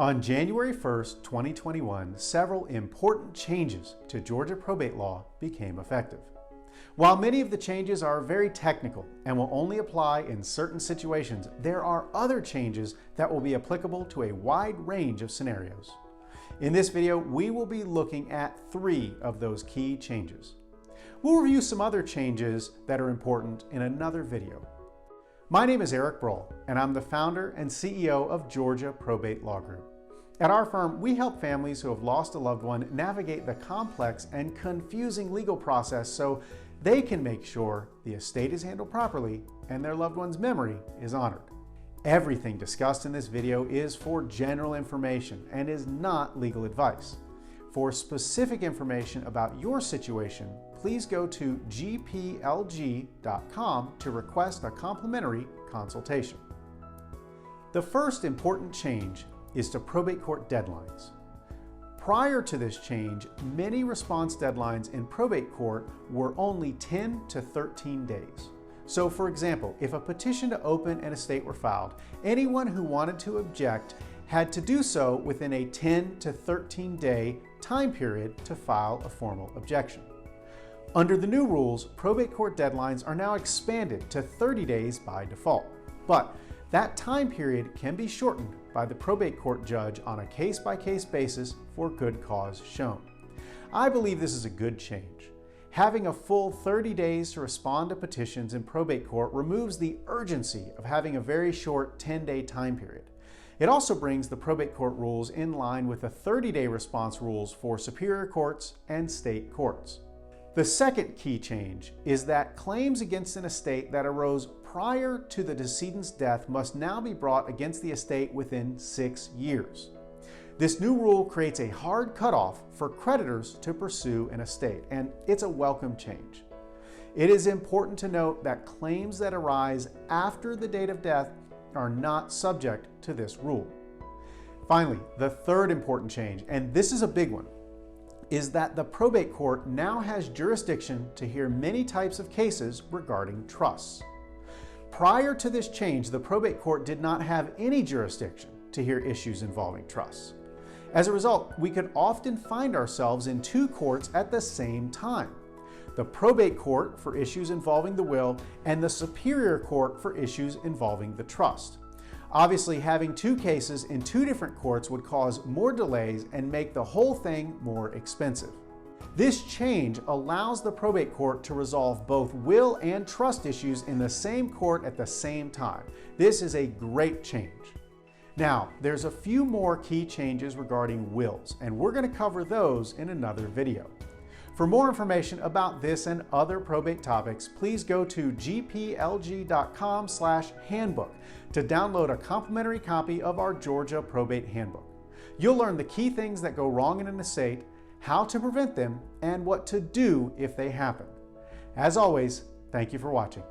On January 1st, 2021, several important changes to Georgia probate law became effective. While many of the changes are very technical and will only apply in certain situations, there are other changes that will be applicable to a wide range of scenarios. In this video, we will be looking at 3 of those key changes. We'll review some other changes that are important in another video. My name is Eric Broll, and I'm the founder and CEO of Georgia Probate Law Group. At our firm, we help families who have lost a loved one navigate the complex and confusing legal process so they can make sure the estate is handled properly and their loved one's memory is honored. Everything discussed in this video is for general information and is not legal advice. For specific information about your situation, please go to gplg.com to request a complimentary consultation. The first important change is to probate court deadlines. Prior to this change, many response deadlines in probate court were only 10 to 13 days. So for example, if a petition to open an estate were filed, anyone who wanted to object had to do so within a 10 to 13 day time period to file a formal objection. Under the new rules, probate court deadlines are now expanded to 30 days by default, but that time period can be shortened by the probate court judge on a case-by-case basis for good cause shown. I believe this is a good change. Having a full 30 days to respond to petitions in probate court removes the urgency of having a very short 10-day time period. It also brings the probate court rules in line with the 30-day response rules for superior courts and state courts. The second key change is that claims against an estate that arose prior to the decedent's death must now be brought against the estate within 6 years. This new rule creates a hard cutoff for creditors to pursue an estate, and it's a welcome change. It is important to note that claims that arise after the date of death are not subject to this rule. Finally, the third important change, and this is a big one, is that the probate court now has jurisdiction to hear many types of cases regarding trusts. Prior to this change, the probate court did not have any jurisdiction to hear issues involving trusts. As a result, we could often find ourselves in 2 courts at the same time: the probate court for issues involving the will and the superior court for issues involving the trust. Obviously, having 2 cases in 2 different courts would cause more delays and make the whole thing more expensive. This change allows the probate court to resolve both will and trust issues in the same court at the same time. This is a great change. Now, there's a few more key changes regarding wills, and we're going to cover those in another video. For more information about this and other probate topics, please go to gplg.com/handbook to download a complimentary copy of our Georgia Probate Handbook. You'll learn the key things that go wrong in an estate, how to prevent them, and what to do if they happen. As always, thank you for watching.